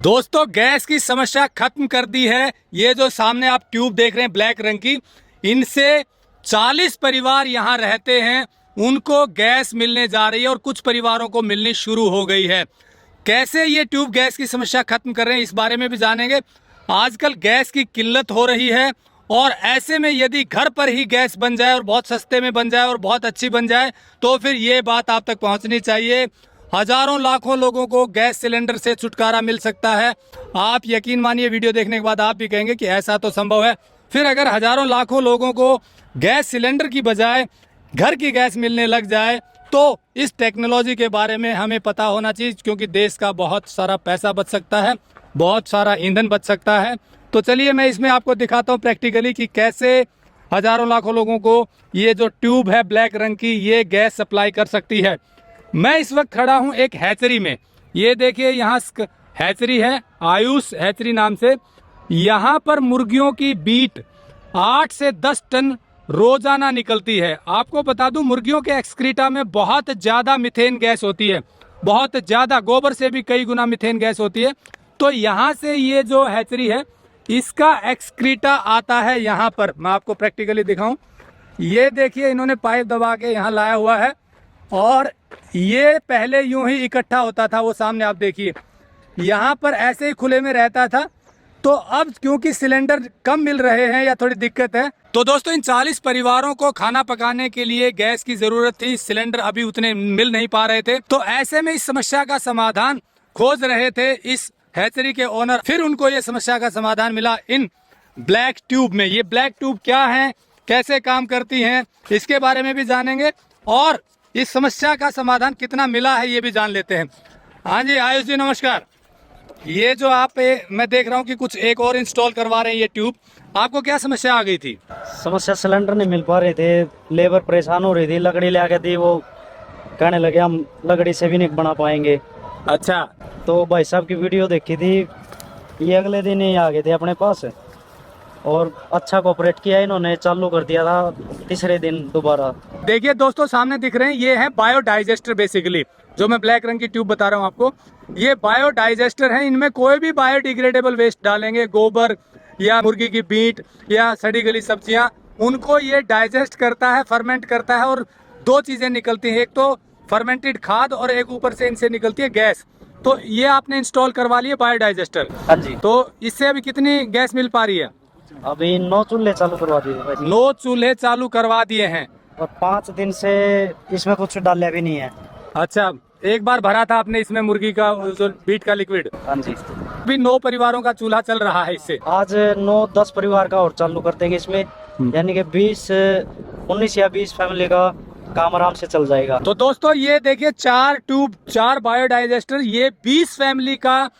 दोस्तों गैस की समस्या खत्म कर दी है। ये जो सामने आप ट्यूब देख रहे हैं ब्लैक रंग की, इनसे 40 परिवार यहाँ रहते हैं, उनको गैस मिलने जा रही है और कुछ परिवारों को मिलनी शुरू हो गई है। कैसे ये ट्यूब गैस की समस्या खत्म कर रहे हैं इस बारे में भी जानेंगे। आजकल गैस की किल्लत हो रही है और ऐसे में यदि घर पर ही गैस बन जाए और बहुत सस्ते में बन जाए और बहुत अच्छी बन जाए तो फिर ये बात आप तक पहुंचनी चाहिए। हजारों लाखों लोगों को गैस सिलेंडर से छुटकारा मिल सकता है। आप यकीन मानिए, वीडियो देखने के बाद आप भी कहेंगे कि ऐसा तो संभव है। फिर अगर हजारों लाखों लोगों को गैस सिलेंडर की बजाय घर की गैस मिलने लग जाए तो इस टेक्नोलॉजी के बारे में हमें पता होना चाहिए, क्योंकि देश का बहुत सारा पैसा बच सकता है, बहुत सारा ईंधन बच सकता है। तो चलिए मैं इसमें आपको दिखाता हूँ प्रैक्टिकली कि कैसे हजारों लाखों लोगों को ये जो ट्यूब है ब्लैक रंग की, ये गैस सप्लाई कर सकती है। मैं इस वक्त खड़ा हूं एक हैचरी में। ये देखिए यहाँ हैचरी है, आयुष हैचरी नाम से। यहाँ पर मुर्गियों की बीट 8 से 10 टन रोजाना निकलती है। आपको बता दूं, मुर्गियों के एक्सक्रीटा में बहुत ज्यादा मीथेन गैस होती है, बहुत ज्यादा, गोबर से भी कई गुना मीथेन गैस होती है। तो यहाँ से ये जो हैचरी है इसका एक्सक्रीटा आता है यहाँ पर। मैं आपको प्रैक्टिकली दिखाऊं। ये देखिए इन्होंने पाइप दबा के यहाँ लाया हुआ है और ये पहले यूं ही इकट्ठा होता था, वो सामने आप देखिए, यहाँ पर ऐसे ही खुले में रहता था। तो अब क्योंकि सिलेंडर कम मिल रहे हैं या थोड़ी दिक्कत है, तो दोस्तों इन 40 परिवारों को खाना पकाने के लिए गैस की जरूरत थी। सिलेंडर अभी उतने मिल नहीं पा रहे थे, तो ऐसे में इस समस्या का समाधान खोज रहे थे इस हैचरी के ओनर। फिर उनको ये समस्या का समाधान मिला इन ब्लैक ट्यूब में। ये ब्लैक ट्यूब क्या है, कैसे काम करती हैं, इसके बारे में भी जानेंगे और इस समस्या का समाधान कितना मिला है ये भी जान लेते हैं। हाँ जी आयुष जी नमस्कार। ये जो आप मैं देख रहा हूँ कि कुछ एक और इंस्टॉल करवा रहे हैं ये ट्यूब, आपको क्या समस्या आ गई थी? समस्या सिलेंडर नहीं मिल पा रहे थे, लेबर परेशान हो रही थी, लकड़ी ले आके दी, वो कहने लगे हम लकड़ी से भी नहीं बना पाएंगे। अच्छा, तो भाई साहब की वीडियो देखी थी, ये अगले दिन ही आ गए थे अपने पास और अच्छा कोऑपरेट किया, इन्होंने चालू कर दिया था तीसरे दिन दोबारा। देखिए दोस्तों सामने दिख रहे हैं, ये है बायोडाइजेस्टर। बेसिकली जो मैं ब्लैक रंग की ट्यूब बता रहा हूँ आपको, ये बायोडाइजेस्टर है। इनमें कोई भी बायोडिग्रेडेबल वेस्ट डालेंगे, गोबर या मुर्गी की बीट या सड़ी गली सब्जियां, उनको ये डाइजेस्ट करता है, फर्मेंट करता है और दो चीजें निकलती हैं, एक तो फर्मेंटेड खाद और एक ऊपर से इनसे निकलती है गैस। तो ये आपने इंस्टॉल करवा लिया बायोडाइजेस्टर। हाँ जी। तो इससे अभी कितनी गैस मिल पा रही है? अभी 9 चूल्हे चालू करवा दिए भाई। 9 चूल्हे चालू करवा दिए हैं और 5 दिन से इसमें कुछ डाला भी नहीं है। अच्छा, एक बार भरा था आपने इसमें मुर्गी का जो बीट का लिक्विड? हाँ जी। अभी 9 परिवारों का चूल्हा चल रहा है इससे। आज 9-10 परिवार का और चालू कर देंगे इसमें, यानी कि 19 या 20 फैमिली का काम आराम से चल जाएगा। तो दोस्तों ये देखिए 4 ट्यूब, 4 बायोडाइजेस्टर, ये 20 फैमिली का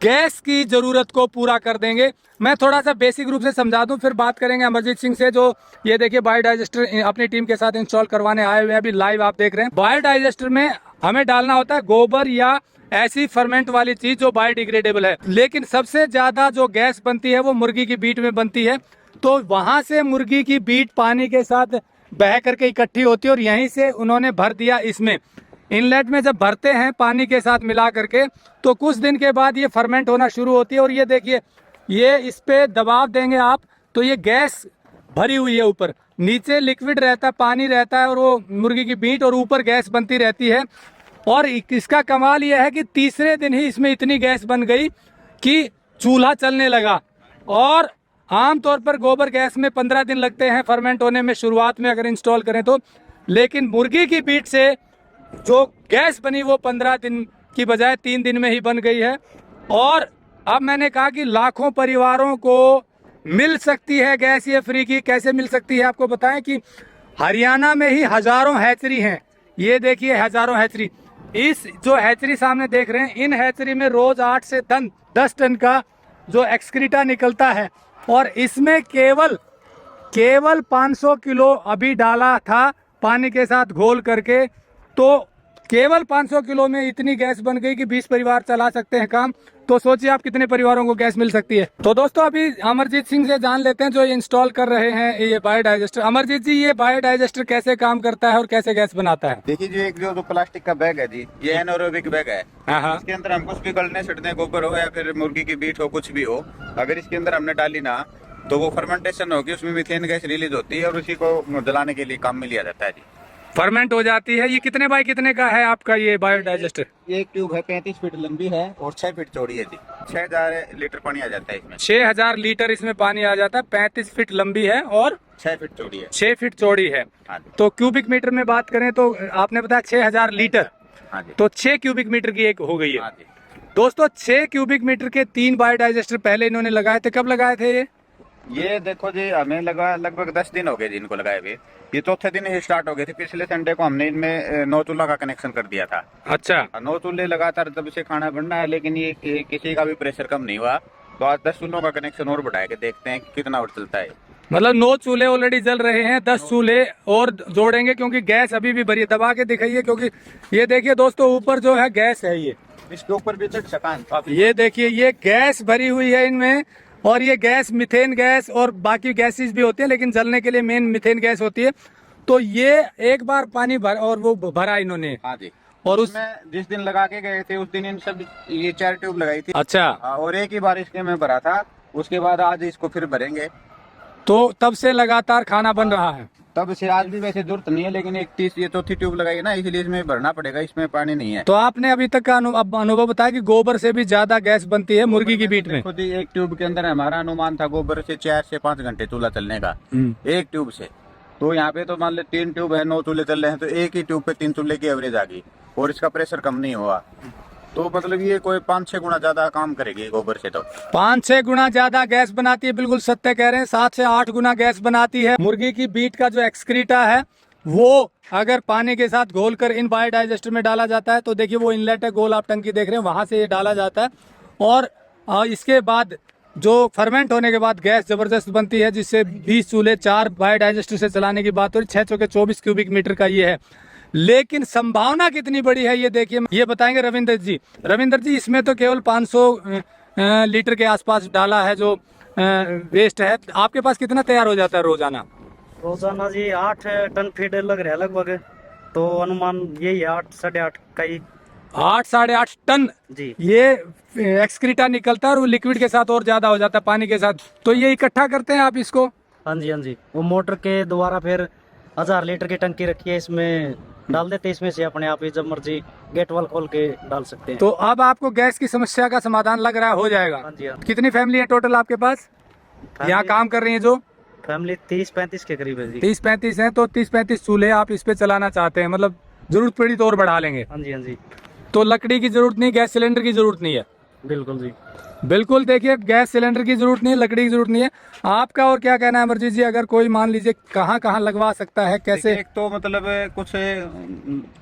गैस की जरूरत को पूरा कर देंगे। मैं थोड़ा सा बेसिक रूप से समझा दूं, फिर बात करेंगे अमरजीत सिंह से, जो ये देखिए बायोडाइजेस्टर अपनी टीम के साथ इंस्टॉल करवाने आए हुए हैं। अभी लाइव आप देख रहे हैं। बायोडाइजेस्टर में हमें डालना होता है गोबर या ऐसी फर्मेंट वाली चीज जो बायोडिग्रेडेबल है, लेकिन सबसे ज्यादा जो गैस बनती है वो मुर्गी की बीट में बनती है। तो वहां से मुर्गी की बीट पानी के साथ बह करके इकट्ठी होती है और यहीं से उन्होंने भर दिया इसमें। इनलेट में जब भरते हैं पानी के साथ मिला करके, तो कुछ दिन के बाद ये फर्मेंट होना शुरू होती है और ये देखिए, ये इस पे दबाव देंगे आप तो ये गैस भरी हुई है, ऊपर नीचे लिक्विड रहता है, पानी रहता है और वो मुर्गी की बीट और ऊपर गैस बनती रहती है। और इसका कमाल ये है कि तीसरे दिन ही इसमें इतनी गैस बन गई कि चूल्हा चलने लगा। और आमतौर पर गोबर गैस में 15 दिन लगते हैं फर्मेंट होने में, शुरुआत में अगर इंस्टॉल करें तो, लेकिन मुर्गी की बीट से जो गैस बनी वो 15 दिन की बजाय 3 दिन में ही बन गई है। और अब मैंने कहा कि लाखों परिवारों को मिल सकती है गैस ये फ्री की। कैसे मिल सकती है आपको बताएं कि हरियाणा में ही हजारों हैचरी हैं। ये देखिए हजारों हैचरी, इस जो हैचरी सामने देख रहे हैं, इन हैचरी में रोज 8 से 10 टन का जो एक्सक्रीटा निकलता है और इसमें केवल 500 किलो अभी डाला था पानी के साथ घोल करके। तो केवल 500 किलो में इतनी गैस बन गई कि 20 परिवार चला सकते हैं काम। तो सोचिए आप कितने परिवारों को गैस मिल सकती है। तो दोस्तों अभी अमरजीत सिंह से जान लेते हैं जो इंस्टॉल कर रहे हैं ये बायोडाइजेस्टर। अमरजीत जी, ये बायोडाइजेस्टर कैसे काम करता है और कैसे गैस बनाता है? देखिए जी, एक जो प्लास्टिक का बैग है जी, ये एनारोबिक बैग है। हाँ। इसके अंदर हम कुछ भी गलने सड़ने, गोबर हो या फिर मुर्गी की बीट हो, कुछ भी हो, अगर इसके अंदर हमने डाली ना तो वो फर्मेंटेशन होगी, उसमें मीथेन गैस रिलीज होती है और उसी को जलाने के लिए काम में लिया जाता है जी। फर्मेंट हो जाती है। ये कितने बाय कितने का है आपका ये बायोडाइजेस्टर? ये एक ट्यूब है, 35 फीट लंबी है और 6 फीट चौड़ी है जी। 6000 लीटर पानी आ जाता है इसमें। 6000 लीटर इसमें पानी आ जाता है। 35 फीट लंबी है और 6 फीट चौड़ी है। 6 फीट चौड़ी है। हाँ जी। तो क्यूबिक मीटर में बात करें तो आपने बताया 6000 लीटर, हाँ जी। तो 6 क्यूबिक मीटर की एक हो गई है। हाँ जी। दोस्तों 6 क्यूबिक मीटर के 3 बायोडाइजेस्टर पहले इन्होंने लगाए थे। कब लगाए थे ये देखो जी, हमें लगा लगभग 10 दिन हो गए जी इनको लगाए हुए। ये चौथे दिन ही स्टार्ट हो गए थे। पिछले संडे को हमने इनमें 9 चूल्हा का कनेक्शन कर दिया था। अच्छा। 9 चूल्हे लगातार तब से खाना बनना है, लेकिन ये किसी का भी प्रेशर कम नहीं हुआ। तो आज 10 चूल्हों का कनेक्शन और बढ़ाया के देखते हैं कि कितना और चलता है। मतलब 9 चूल्हे ऑलरेडी जल रहे हैं, 10 चूल्हे और जोड़ेंगे क्योंकि गैस अभी भी भरी है। दबा के दिखाइए, क्योंकि ये देखिए दोस्तों ऊपर जो है गैस है, ये इसके ऊपर भी चढ़ सका। ये देखिए ये गैस भरी हुई है इनमें। और ये गैस मिथेन गैस और बाकी गैसेस भी होती है, लेकिन जलने के लिए मेन मिथेन गैस होती है। तो ये एक बार पानी भर और वो भरा इन्होंने। हाँ जी। और उसमें जिस दिन लगा के गए थे उस दिन इन सब ये 4 ट्यूब लगाई थी। अच्छा। और एक ही बार इसके में भरा था। उसके बाद आज इसको फिर भरेंगे। तो तब से लगातार खाना बन रहा है। तब से आज भी वैसे जरूरत नहीं है, लेकिन एक 30 ये चौथी ट्यूब लगाई है ना, इसलिए इसमें भरना पड़ेगा। इसमें पानी नहीं है। तो आपने अभी तक का अनुभव बताया कि गोबर से भी ज्यादा गैस बनती है मुर्गी की बीट में। खुद ही एक ट्यूब के अंदर हमारा अनुमान था गोबर से 4 से 5 घंटे चूल्हा चलने का, एक ट्यूब से। तो यहाँ पे तो मान लो 3 ट्यूब है, 9 चूल्हे चल रहे हैं, तो एक ही ट्यूब पे 3 चूल्हे की एवरेज आ गई और इसका प्रेशर कम नहीं हुआ। तो मतलब ये कोई 5-6 गुना ज्यादा काम करेगी गोबर से। तो 5-6 गुना ज्यादा गैस बनाती है। बिल्कुल सत्य कह रहे हैं, 7 से 8 गुना गैस बनाती है। मुर्गी की बीट का जो एक्सक्रीटा है वो अगर पानी के साथ घोलकर इन बायोडाइजेस्टर में डाला जाता है, तो देखिए वो इनलेट है, गोल आप टंकी देख रहे हैं, वहां से ये डाला जाता है। और इसके बाद जो फर्मेंट होने के बाद गैस जबरदस्त बनती है, जिससे 20 चूल्हे 4 बायोडाइजेस्टर से चलाने की बात हो रही। 6 चौके 24 क्यूबिक मीटर का ये है। लेकिन संभावना कितनी बड़ी है ये देखिए, ये बताएंगे रविंद्र जी। रविंद्र जी, इसमें तो केवल 500 लीटर के आसपास डाला है जो वेस्ट है। आपके पास कितना तैयार हो जाता है रोजाना? रोजाना जी 8 टन फीड लग रहा है लगभग। तो अनुमान यही है 8 साढ़े 8 का ही। 8 साढ़े 8 टन जी। ये एक्सक्रीटा निकलता है और वो लिक्विड के साथ और ज्यादा हो जाता है पानी के साथ। तो ये इकट्ठा करते हैं आप इसको? हाँ जी, हाँ जी। वो मोटर के द्वारा फिर 1000 लीटर की टंकी रखी है, इसमें डाल देते हैं। इसमें से अपने आप ही जब मर्जी गेट वाल खोल के डाल सकते हैं। तो अब आपको गैस की समस्या का समाधान लग रहा है, हो जाएगा? हाँ जी, हाँ। कितनी फैमिली है टोटल आपके पास यहाँ काम कर रही है? जो फैमिली 30-35 के करीब है जी। 30-35 है। तो 30-35 चूल्हे आप इस पे चलाना चाहते हैं, मतलब जरूरत पड़ी तो और बढ़ा लेंगे। हाँ जी, हाँ जी। तो लकड़ी की जरूरत नहीं, गैस सिलेंडर की जरूरत नहीं है। बिल्कुल जी। बिल्कुल, देखिए गैस सिलेंडर की जरूरत नहीं है, लकड़ी की जरूरत नहीं है। आपका और क्या कहना है अमरजीत जी? अगर कोई मान लीजिए कहाँ कहाँ लगवा सकता है, कैसे? एक तो मतलब कुछ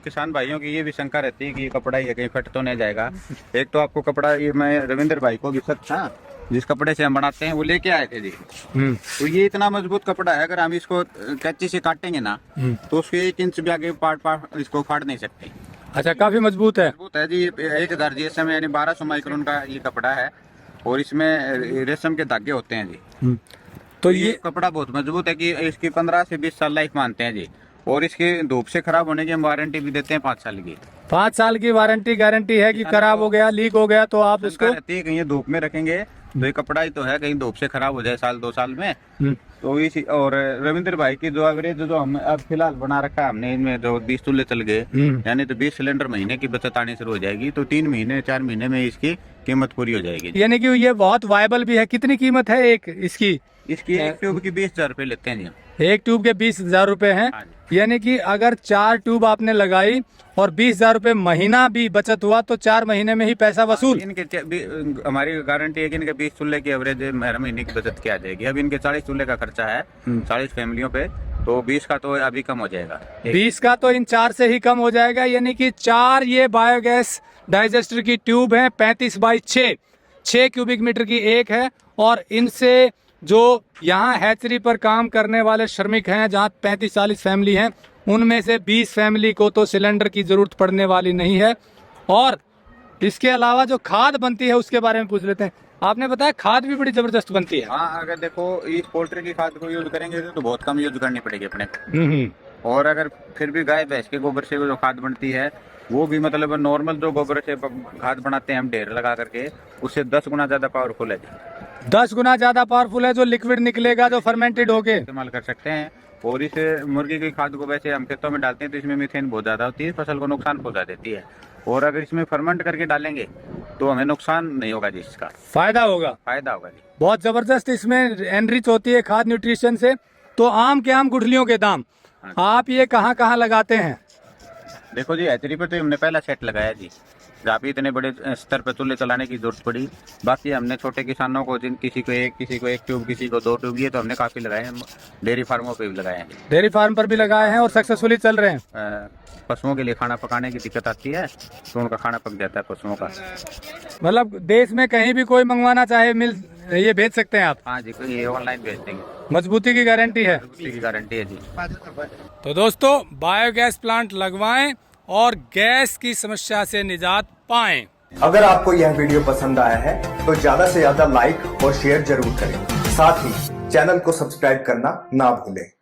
किसान भाइयों की ये भी शंका रहती है कि ये कपड़ा ही है, कहीं फट तो नहीं जाएगा। एक तो आपको कपड़ा, ये मैं रविंद्र भाई को भी सच था, जिस कपड़े से हम बनाते हैं वो लेके आए थे जी। तो ये इतना मजबूत कपड़ा है, अगर हम इसको कैंची से काटेंगे ना तो उसके 1 इंच भी आगे पार्ट इसको फाड़ नहीं सकते। अच्छा, काफी मजबूत है। मजबूत है जी। 1000 GSM यानी 1200 माइक्रोन का ये कपड़ा है और इसमें रेशम के धागे होते हैं जी। तो ये कपड़ा बहुत मजबूत है कि इसकी 15 से 20 साल लाइफ मानते हैं जी। और इसके धूप से खराब होने की हम वारंटी भी देते हैं 5 साल की। 5 साल की वारंटी गारंटी है कि खराब हो गया, लीक हो गया तो आप उसको कहीं धूप में रखेंगे तो ये कपड़ा ही तो है, कहीं धूप से खराब हो जाए 1-2 साल में। तो इसी और रविंद्र भाई की जो एवरेज जो हम अब फिलहाल बना रखा है हमने, इनमें जो 20 चूल्हे चल गए, यानी तो 20 सिलेंडर महीने की बचत आनी शुरू हो जाएगी। तो 3 महीने 4 महीने में इसकी कीमत पूरी हो जाएगी। यानी कि ये बहुत वायबल भी है। कितनी कीमत है एक इसकी? इसकी एक ट्यूब की 20,000 रुपए लेते हैं जी। एक ट्यूब के 20,000 रुपए हैं। हाँ। यानी कि अगर 4 ट्यूब आपने लगाई और 20,000 रुपए महीना भी बचत हुआ तो 4 महीने में ही पैसा वसूल। हमारी गारंटी है कि इनके 20 चूल्हे की एवरेज हर महीने की बचत क्या जाएगी। अब इनके 40 चूल्हे का खर्चा है 40 फैमिलियों पे, तो 20 का तो अभी कम हो जाएगा। 20 का तो इन 4 से ही कम हो जाएगा। यानी कि 4 ये बायोगैस डाइजेस्टर की ट्यूब है, 35 बाई 6 क्यूबिक मीटर की एक है। और इनसे जो यहाँ हैचरी पर काम करने वाले श्रमिक हैं, जहाँ 35-40 फैमिली हैं, उनमें से 20 फैमिली को तो सिलेंडर की जरूरत पड़ने वाली नहीं है। और इसके अलावा जो खाद बनती है उसके बारे में पूछ लेते हैं। आपने बताया खाद भी बड़ी जबरदस्त बनती है। हाँ, अगर देखो इस पोल्ट्री की खाद को यूज करेंगे तो बहुत कम यूज करनी पड़ेगी अपने को। हम्म। और अगर फिर भी गाय भैंस के गोबर से जो खाद बनती है वो भी मतलब नॉर्मल जो गोबर से खाद बनाते हैं हम ढेर लगा करके, उससे 10 गुना ज्यादा पावरफुल है जी। 10 गुना ज्यादा पावरफुल है। जो लिक्विड निकलेगा जो फर्मेंटेड होके इस्तेमाल कर सकते हैं। और इस मुर्गी की खाद को वैसे हम खेतों में डालते हैं तो इसमें मीथेन बहुत ज्यादा होती है, फसल को नुकसान पहुंचा देती है। और अगर इसमें फर्मेंट करके डालेंगे तो हमें नुकसान नहीं होगा जी, इसका फायदा होगा। फायदा होगा जी। बहुत जबरदस्त इसमें एनरिच होती है खाद न्यूट्रिशन से। तो आम के आम गुठलियों के दाम आप ये कहाँ कहाँ लगाते हैं? देखो जी, हैचरी पे तो हमने पहला सेट लगाया जी, जहाँ पे इतने बड़े स्तर पे चूल्हे चलाने की जरूरत पड़ी। बाकी हमने छोटे किसानों को, जिन किसी को एक ट्यूब, किसी को 2 ट्यूब, ये तो हमने काफी लगाए हैं। डेयरी फार्मों पे भी लगाए हैं। डेयरी फार्म पर भी लगाए हैं और सक्सेसफुली चल रहे हैं। पशुओं के लिए खाना पकाने की दिक्कत आती है तो उनका खाना पक जाता है पशुओं का। मतलब देश में कहीं भी कोई मंगवाना चाहे मिल ये भेज सकते हैं आप? हाँ जी, ये ऑनलाइन भेज देंगे। मजबूती की गारंटी है? मजबूती की गारंटी है जी। तो दोस्तों, बायोगैस प्लांट लगवाएं और गैस की समस्या से निजात पाएं। अगर आपको यह वीडियो पसंद आया है तो ज्यादा से ज्यादा लाइक और शेयर जरूर करें। साथ ही चैनल को सब्सक्राइब करना ना भूलें।